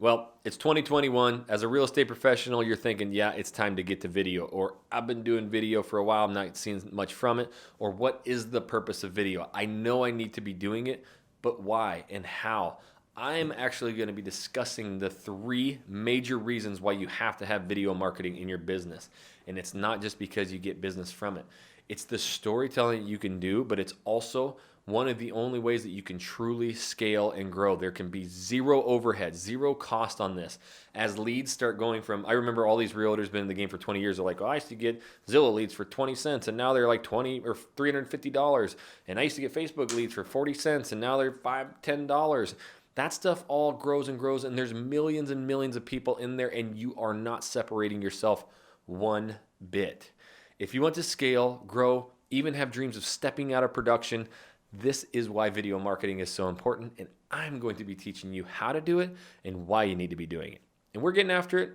Well, it's 2021. As a real estate professional, you're thinking, yeah, it's time to get to video, or I've been doing video for a while, I'm not seeing much from it, or what is the purpose of video? I know I need to be doing it, but why and how? I'm actually going to be discussing the 3 major reasons why you have to have video marketing in your business. And it's not just because you get business from it. It's the storytelling you can do, but it's also one of the only ways that you can truly scale and grow. There can be zero overhead, zero cost on this. As leads start going from, I remember all these realtors been in the game for 20 years. They're like, oh, I used to get Zillow leads for 20 cents and now they're like 20 or $350. And I used to get Facebook leads for 40 cents and now they're $5, $10. That stuff all grows and grows, and there's millions and millions of people in there, and you are not separating yourself one bit. If you want to scale, grow, even have dreams of stepping out of production, this is why video marketing is so important, and I'm going to be teaching you how to do it and why you need to be doing it. And we're getting after it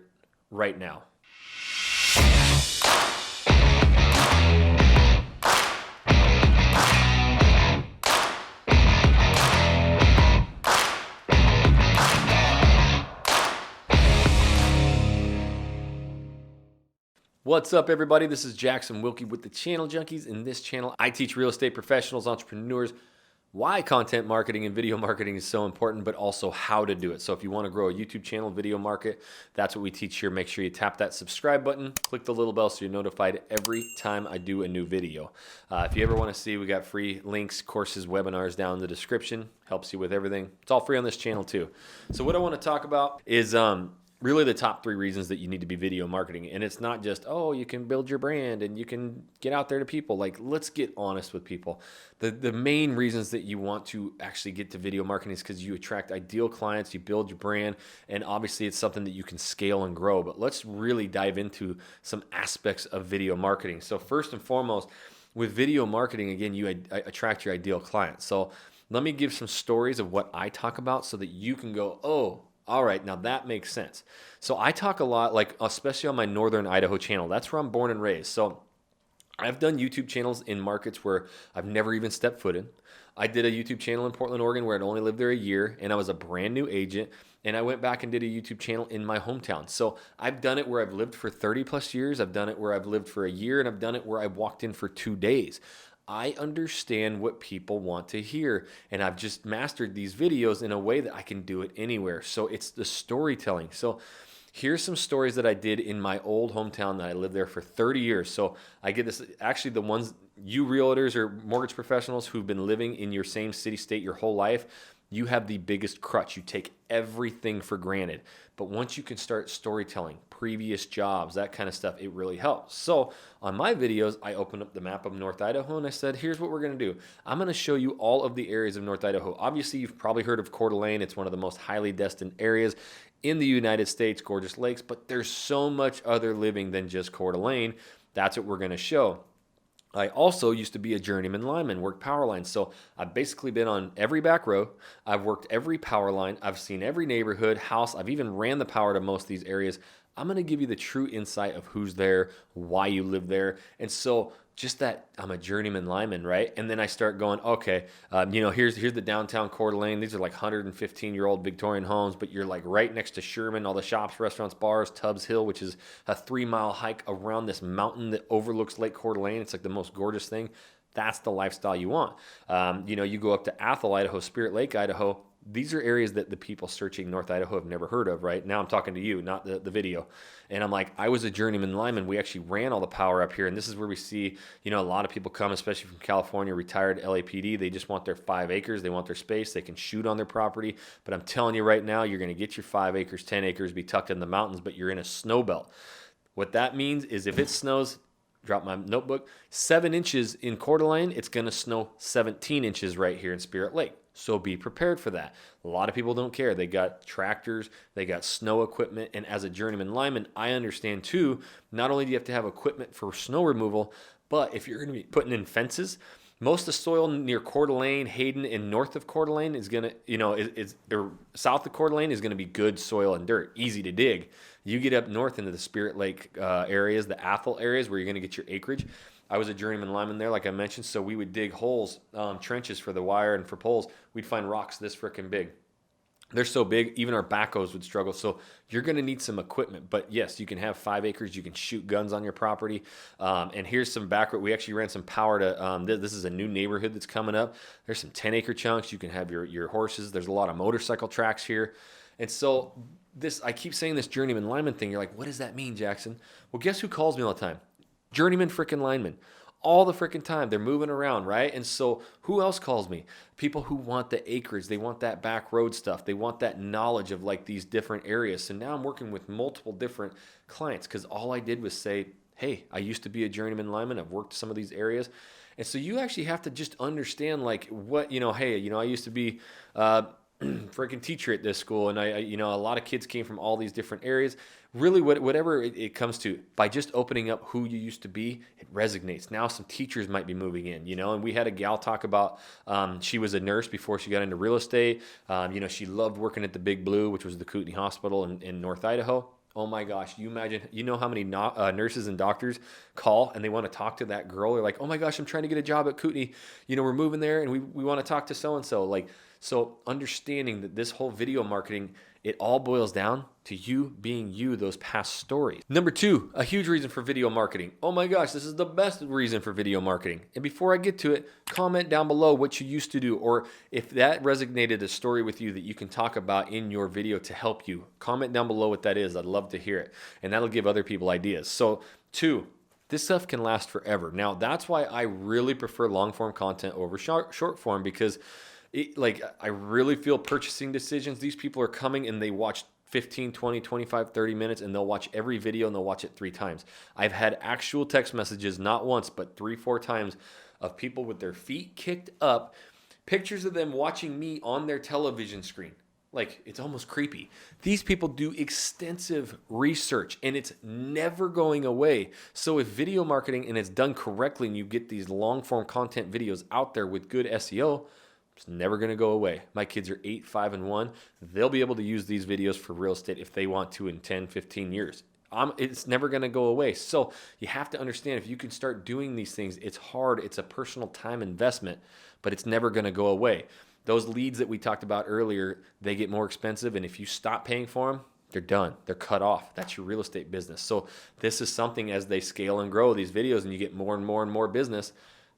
right now. What's up, everybody? This is Jackson Wilkie with the Channel Junkies. In this channel, I teach real estate professionals, entrepreneurs, why content marketing and video marketing is so important, but also how to do it. So if you want to grow a YouTube channel, video market, that's what we teach here. Make sure you tap that subscribe button, click the little bell so you're notified every time I do a new video. If you ever want to see, we got free links, courses, webinars down in the description. Helps you with everything. It's all free on this channel too. So what I want to talk about is really the top 3 reasons that you need to be video marketing. And it's not just, oh, you can build your brand and you can get out there to people. Like, let's get honest with people. The main reasons that you want to actually get to video marketing is because you attract ideal clients, you build your brand, and obviously it's something that you can scale and grow. But let's really dive into some aspects of video marketing. So first and foremost, with video marketing, again, you attract your ideal clients. So let me give some stories of what I talk about so that you can go, oh, all right, now that makes sense. So I talk a lot, like especially on my Northern Idaho channel. That's where I'm born and raised. So I've done YouTube channels in markets where I've never even stepped foot in. I did a YouTube channel in Portland, Oregon, where I'd only lived there a year, and I was a brand new agent. And I went back and did a YouTube channel in my hometown. So I've done it where I've lived for 30 plus years. I've done it where I've lived for a year, and I've done it where I walked in for 2 days. I understand what people want to hear, and I've just mastered these videos in a way that I can do it anywhere. So it's the storytelling. So here's some stories that I did in my old hometown that I lived there for 30 years. So I get this, actually the ones, you realtors or mortgage professionals who've been living in your same city, state your whole life, you have the biggest crutch. You take everything for granted. But once you can start storytelling, previous jobs, that kind of stuff, it really helps. So on my videos, I opened up the map of North Idaho and I said, here's what we're going to do. I'm going to show you all of the areas of North Idaho. Obviously, you've probably heard of Coeur d'Alene. It's one of the most highly destined areas in the United States, gorgeous lakes, but there's so much other living than just Coeur d'Alene. That's what we're going to show. I also used to be a journeyman lineman, worked power lines. So I've basically been on every back row. I've worked every power line. I've seen every neighborhood, house. I've even ran the power to most of these areas. I'm going to give you the true insight of who's there, why you live there. And so just that I'm a journeyman lineman, right? And then I start going, okay, here's the downtown Coeur d'Alene. These are like 115-year-old Victorian homes, but you're like right next to Sherman, all the shops, restaurants, bars, Tubbs Hill, which is a 3-mile hike around this mountain that overlooks Lake Coeur d'Alene. It's like the most gorgeous thing. That's the lifestyle you want. You go up to Athol, Idaho, Spirit Lake, Idaho. These are areas that the people searching North Idaho have never heard of, right? Now I'm talking to you, not the video. And I'm like, I was a journeyman lineman. We actually ran all the power up here. And this is where we see, a lot of people come, especially from California, retired LAPD. They just want their 5 acres. They want their space. They can shoot on their property. But I'm telling you right now, you're going to get your 5 acres, 10 acres, be tucked in the mountains, but you're in a snow belt. What that means is if it snows, drop my notebook, 7 inches in Coeur d'Alene, it's going to snow 17 inches right here in Spirit Lake. So be prepared for that. A lot of people don't care. They got tractors, they got snow equipment, and as a journeyman lineman, I understand too, not only do you have to have equipment for snow removal, but if you're going to be putting in fences, most of the soil near Coeur d'Alene, Hayden, and north of Coeur d'Alene is going to, or south of Coeur d'Alene is going to be good soil and dirt, easy to dig. You get up north into the Spirit Lake areas, the Athol areas where you're going to get your acreage. I was a journeyman lineman there, like I mentioned, so we would dig holes, trenches for the wire and for poles. We'd find rocks this frickin' big. They're so big, even our backhoes would struggle. So you're going to need some equipment. But yes, you can have 5 acres. You can shoot guns on your property. And here's some background. We actually ran some power to, this is a new neighborhood that's coming up. There's some 10-acre chunks. You can have your horses. There's a lot of motorcycle tracks here. And so I keep saying this journeyman lineman thing. You're like, what does that mean, Jackson? Well, guess who calls me all the time? Journeyman freaking lineman. All the freaking time. They're moving around, right? And so who else calls me? People who want the acreage. They want that back road stuff. They want that knowledge of like these different areas. So now I'm working with multiple different clients because all I did was say, hey, I used to be a journeyman lineman. I've worked some of these areas. And so you actually have to just understand like what, hey, I used to be freaking teacher at this school, and I a lot of kids came from all these different areas. Really, whatever it comes to, by just opening up who you used to be, it resonates. Now some teachers might be moving in, and we had a gal talk about, she was a nurse before she got into real estate. She loved working at the Big Blue, which was the Kootenai Hospital in North Idaho. Oh my gosh, you imagine, how many nurses and doctors call and they want to talk to that girl. They're like, oh my gosh, I'm trying to get a job at Kootenai. We're moving there and we want to talk to so-and-so. So understanding that this whole video marketing, it all boils down to you being you, those past stories. Number 2, a huge reason for video marketing. Oh my gosh, this is the best reason for video marketing. And before I get to it, comment down below what you used to do, or if that resonated a story with you that you can talk about in your video to help you. Comment down below what that is. I'd love to hear it. And that'll give other people ideas. So 2, this stuff can last forever. Now, that's why I really prefer long form content over short form, because I really feel purchasing decisions. These people are coming and they watch 15, 20, 25, 30 minutes and they'll watch every video and they'll watch it 3 times. I've had actual text messages, not once, but 3, 4 times, of people with their feet kicked up, pictures of them watching me on their television screen. It's almost creepy. These people do extensive research and it's never going away. So if video marketing and it's done correctly and you get these long form content videos out there with good SEO, it's never going to go away. My kids are 8, 5, and 1. They'll be able to use these videos for real estate if they want to in 10, 15 years. It's never going to go away. So you have to understand, if you can start doing these things, it's hard. It's a personal time investment, but it's never going to go away. Those leads that we talked about earlier, they get more expensive. And if you stop paying for them, they're done. They're cut off. That's your real estate business. So this is something, as they scale and grow these videos and you get more and more and more business,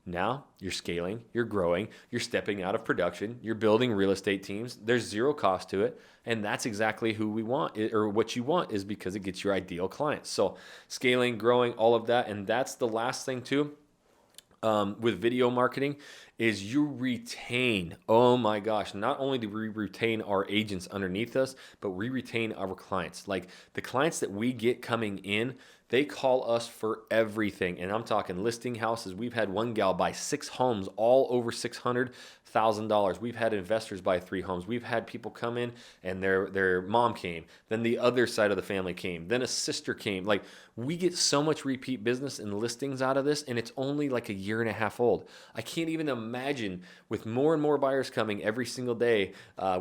now you're scaling, you're growing, you're stepping out of production, you're building real estate teams. There's 0 cost to it. And that's exactly who we want, or what you want, is because it gets your ideal clients. So scaling, growing, all of that. And that's the last thing too. With video marketing is you retain, oh my gosh, not only do we retain our agents underneath us, but we retain our clients. Like the clients that we get coming in, they call us for everything. And I'm talking listing houses. We've had one gal buy 6 homes, all over $600,000. We've had investors buy 3 homes. We've had people come in and their mom came. Then the other side of the family came. Then a sister came. We get so much repeat business and listings out of this, and it's only like a year and a half old. I can't even imagine, with more and more buyers coming every single day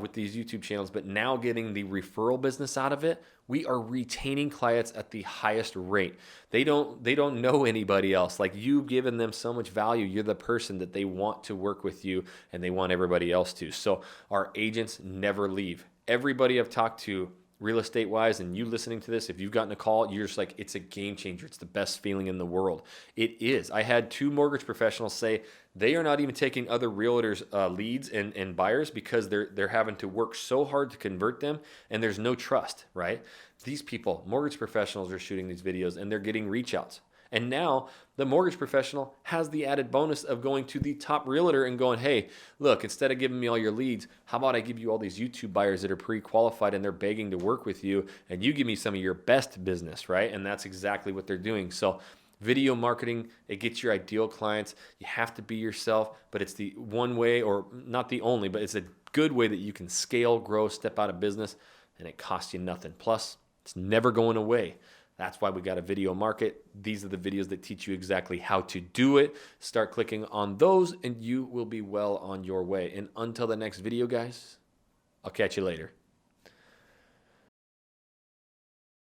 with these YouTube channels, but now getting the referral business out of it, we are retaining clients at the highest rate. They don't know anybody else. You've given them so much value. You're the person that they want to work with you, and they want everybody else to. So our agents never leave. Everybody I've talked to, real estate wise, and you listening to this, if you've gotten a call, you're just like, it's a game changer. It's the best feeling in the world. It is. I had 2 mortgage professionals say they are not even taking other realtors' leads and buyers because they're having to work so hard to convert them, and there's no trust, right? These people, mortgage professionals, are shooting these videos and they're getting reach outs. And now the mortgage professional has the added bonus of going to the top realtor and going, hey, look, instead of giving me all your leads, how about I give you all these YouTube buyers that are pre-qualified and they're begging to work with you, and you give me some of your best business, right? And that's exactly what they're doing. So video marketing, it gets your ideal clients. You have to be yourself, but it's the one way, or not the only, but it's a good way that you can scale, grow, step out of business, and it costs you nothing. Plus, it's never going away. That's why we got a video market. These are the videos that teach you exactly how to do it. Start clicking on those and you will be well on your way. And until the next video, guys, I'll catch you later.